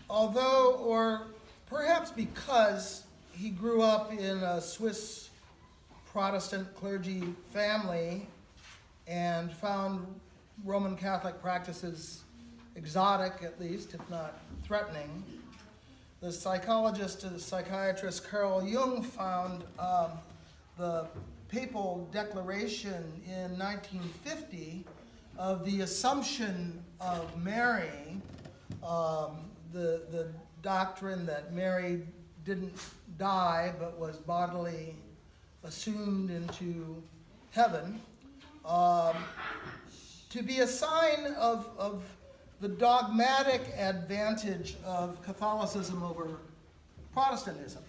although, or perhaps because he grew up in a Swiss Protestant clergy family and found Roman Catholic practices exotic, at least, if not threatening, the psychiatrist Carl Jung found the papal declaration in 1950 of the Assumption of Mary, the doctrine that Mary didn't die but was bodily assumed into heaven, to be a sign of the dogmatic advantage of Catholicism over Protestantism.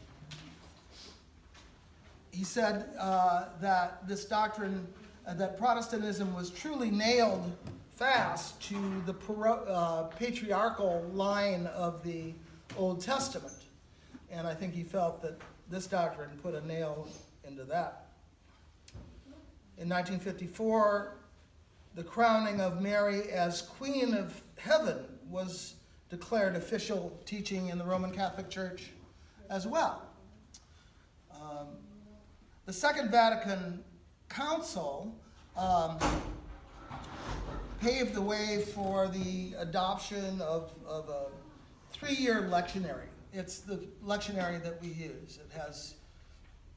He said that this doctrine, that Protestantism was truly nailed fast to the patriarchal line of the Old Testament. And I think he felt that this doctrine put a nail into that. In 1954, the crowning of Mary as Queen of Heaven was declared official teaching in the Roman Catholic Church as well. The Second Vatican Council paved the way for the adoption of a 3-year lectionary. It's the lectionary that we use. It has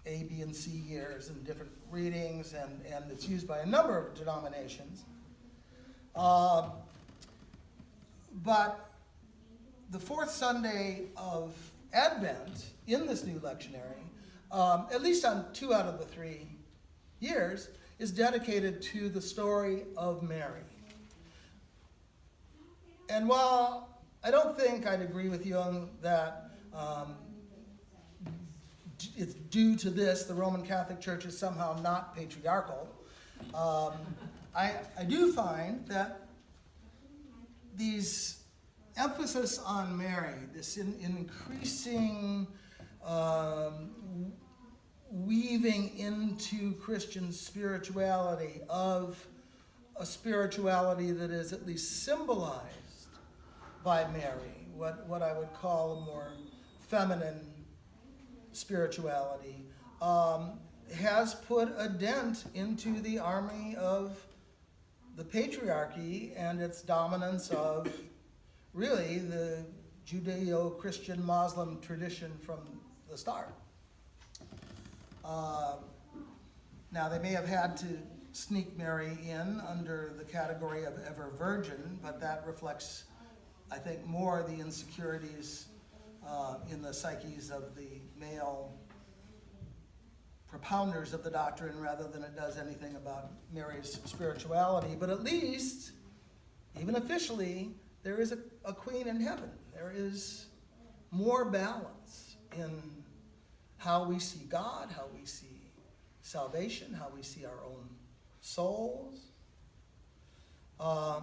A, B, and C years and different readings, and it's used by a number of denominations. But the fourth Sunday of Advent in this new lectionary, at least on 2 out of the 3 years, is dedicated to the story of Mary. And while I don't think I'd agree with Jung that it's due to this, the Roman Catholic Church is somehow not patriarchal, I do find that these emphasis on Mary, this increasing weaving into Christian spirituality of a spirituality that is at least symbolized by Mary, what I would call a more feminine spirituality, has put a dent into the army of the patriarchy and its dominance of really the Judeo-Christian Muslim tradition from the start. Now, they may have had to sneak Mary in under the category of ever virgin, but that reflects, I think, more the insecurities in the psyches of the male propounders of the doctrine rather than it does anything about Mary's spirituality. But at least, even officially, there is a queen in heaven. There is more balance in how we see God, how we see salvation, how we see our own souls.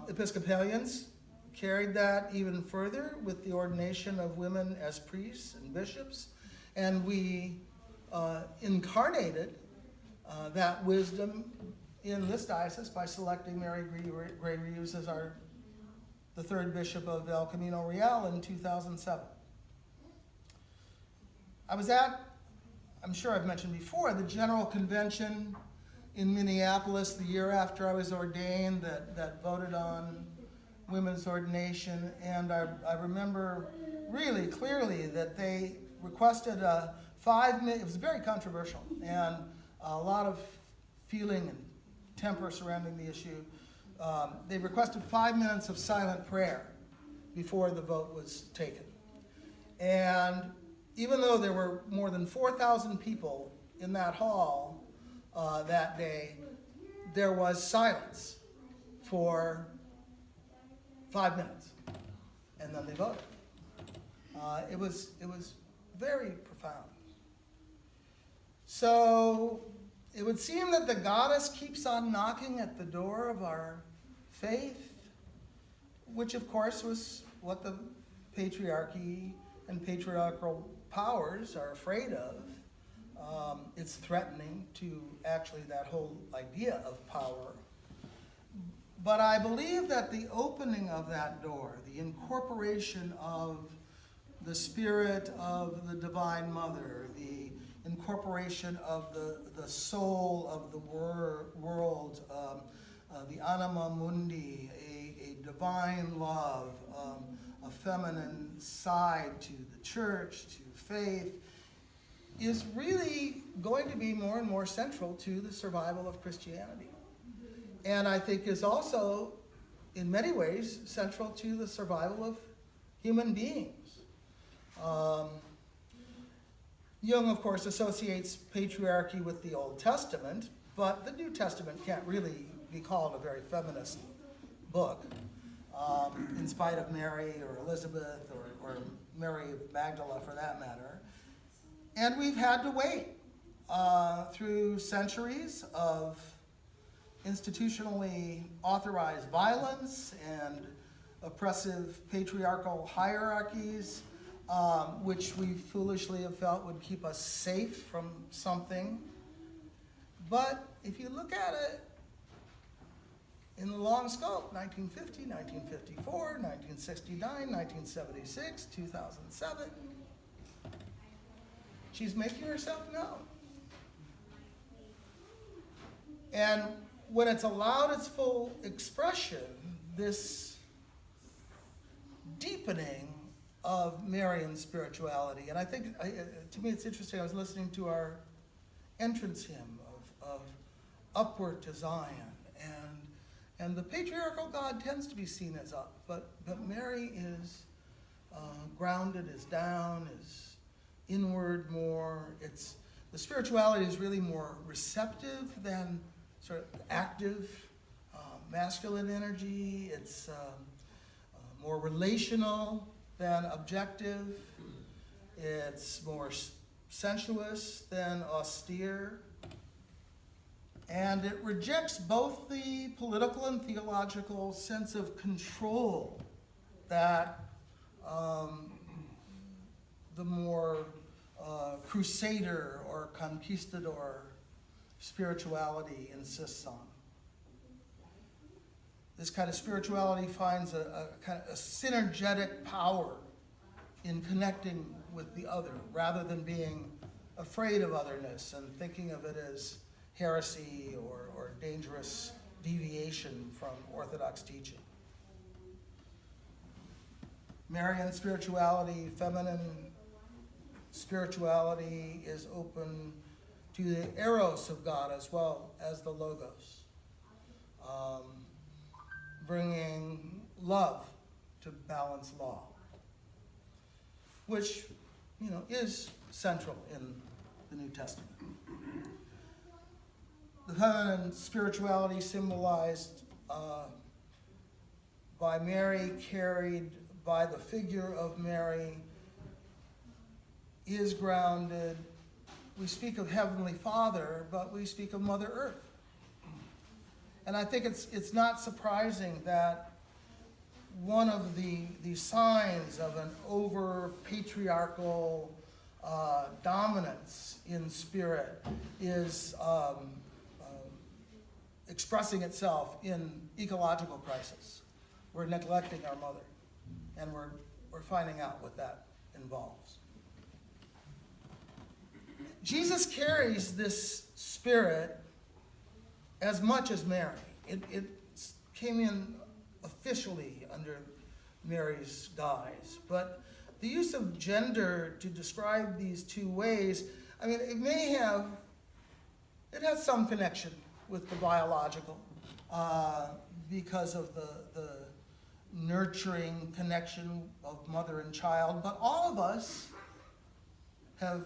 Episcopalians carried that even further with the ordination of women as priests and bishops, and we incarnated that wisdom in this diocese by selecting Mary Gray Reeves as the third bishop of El Camino Real in 2007. I was at, I'm sure I've mentioned before, the General Convention in Minneapolis the year after I was ordained that voted on women's ordination, and I remember really clearly that they requested a 5-minute, it was very controversial, and a lot of feeling and temper surrounding the issue. They requested 5 minutes of silent prayer before the vote was taken. And even though there were more than 4,000 people in that hall that day, there was silence for 5 minutes, and then they voted. It was very profound. So it would seem that the goddess keeps on knocking at the door of our faith, which of course was what the patriarchy and patriarchal powers are afraid of. It's threatening to actually that whole idea of power. But I believe that the opening of that door, the incorporation of the spirit of the Divine Mother, the incorporation of the soul of the world, the anima mundi, a divine love, a feminine side to the church, to faith, is really going to be more and more central to the survival of Christianity. And I think is also, in many ways, central to the survival of human beings. Jung, of course, associates patriarchy with the Old Testament, but the New Testament can't really be called a very feminist book, in spite of Mary or Elizabeth or Mary of Magdala, for that matter. And we've had to wait through centuries of institutionally authorized violence and oppressive patriarchal hierarchies, which we foolishly have felt would keep us safe from something. But if you look at it in the long scope, 1950, 1954, 1969, 1976, 2007, she's making herself known. And when it's allowed its full expression, this deepening of Marian spirituality. And I think, to me, it's interesting. I was listening to our entrance hymn of Upward to Zion. And the patriarchal God tends to be seen as up, but Mary is grounded, is down, is inward more. The spirituality is really more receptive than sort of active masculine energy. It's more relational than objective. It's more sensuous than austere. And it rejects both the political and theological sense of control that the more crusader or conquistador spirituality insists on. This kind of spirituality finds a kind of a synergetic power in connecting with the other, rather than being afraid of otherness and thinking of it as heresy or dangerous deviation from Orthodox teaching. Marian spirituality, feminine spirituality, is open to the eros of God as well as the logos, bringing love to balance law, which, is central in the New Testament. The feminine spirituality symbolized by Mary, carried by the figure of Mary, is grounded. We speak of Heavenly Father, but we speak of Mother Earth. And I think it's not surprising that one of the signs of an over-patriarchal dominance in spirit is expressing itself in ecological crisis. We're neglecting our mother, and we're finding out what that involves. Jesus carries this spirit as much as Mary. It came in officially under Mary's guise, but the use of gender to describe these two ways, it has some connection with the biological, because of the nurturing connection of mother and child, but all of us have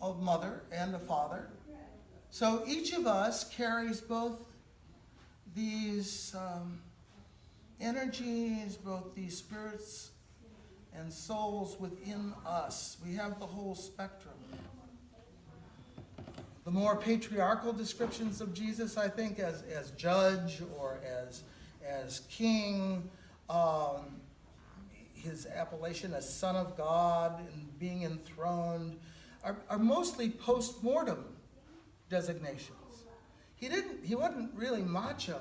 a mother and a father. So each of us carries both these energies, both these spirits and souls within us. We have the whole spectrum. The more patriarchal descriptions of Jesus, I think, as judge or as king, his appellation as Son of God and being enthroned, are mostly post-mortem designations. He wasn't really macho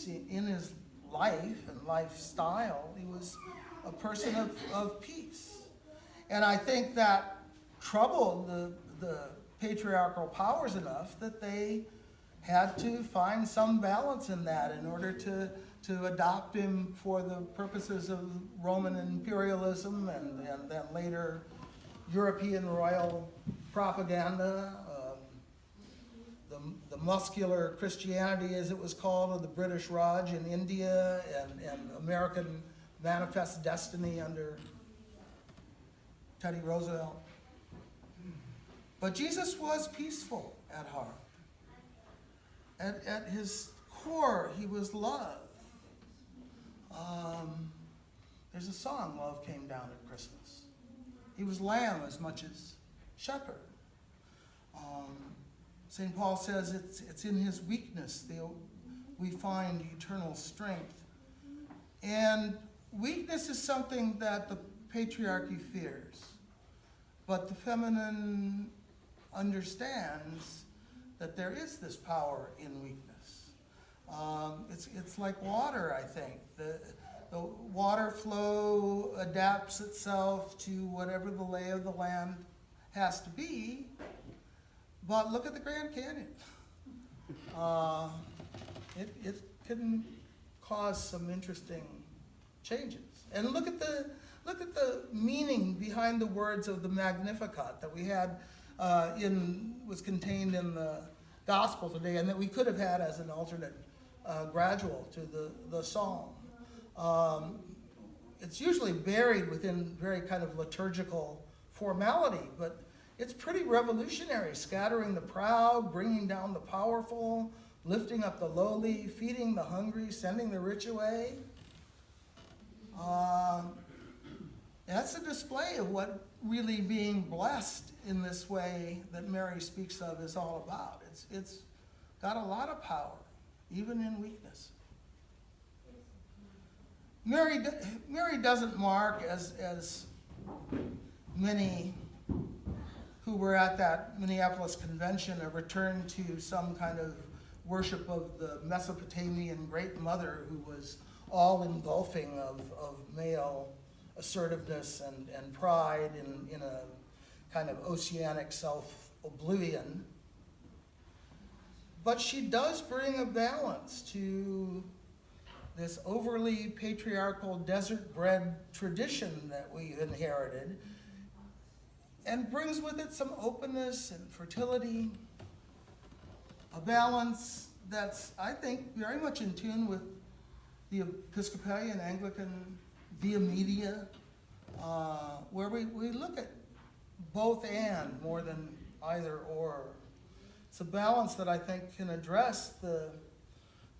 in his life and lifestyle. He was a person of peace. And I think that troubled the patriarchal powers enough that they had to find some balance in that in order to adopt him for the purposes of Roman imperialism and then later European royal propaganda, the muscular Christianity, as it was called, of the British Raj in India, and American Manifest Destiny under Teddy Roosevelt. But Jesus was peaceful at heart. At his core, he was love. There's a song, Love Came Down at Christmas. He was lamb as much as shepherd. St. Paul says it's in his weakness we find eternal strength. And weakness is something that the patriarchy fears. But the feminine understands that there is this power in weakness. It's like water, I think. The water flow adapts itself to whatever the lay of the land has to be. But look at the Grand Canyon. It can cause some interesting changes. And look at the meaning behind the words of the Magnificat that we had was contained in the gospel today, and that we could have had as an alternate gradual to the psalm. It's usually buried within very kind of liturgical formality, but it's pretty revolutionary, scattering the proud, bringing down the powerful, lifting up the lowly, feeding the hungry, sending the rich away. That's a display of what really being blessed in this way that Mary speaks of is all about. It's got a lot of power, even in weakness. Mary doesn't mark, as many who were at that Minneapolis convention, a return to some kind of worship of the Mesopotamian Great Mother who was all engulfing of male assertiveness and pride in a kind of oceanic self-oblivion. But she does bring a balance to this overly patriarchal desert-bred tradition that we've inherited, and brings with it some openness and fertility, a balance that's, I think, very much in tune with the Episcopalian Anglican Via Media, where we look at both and more than either or. It's a balance that I think can address the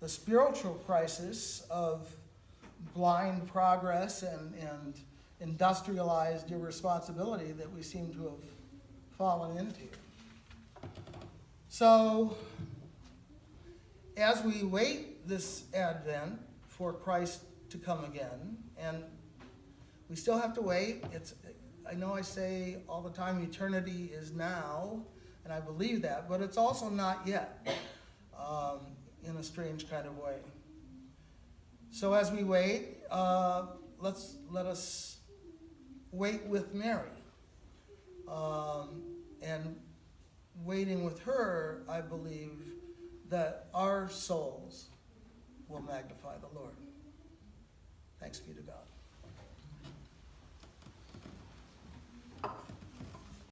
spiritual crisis of blind progress and industrialized irresponsibility that we seem to have fallen into. So, as we wait this Advent for Christ to come again, and we still have to wait. I know I say all the time eternity is now, and I believe that, but it's also not yet, in a strange kind of way. So as we wait, let us wait with Mary. And waiting with her, I believe that our souls will magnify the Lord. Thanks be to God.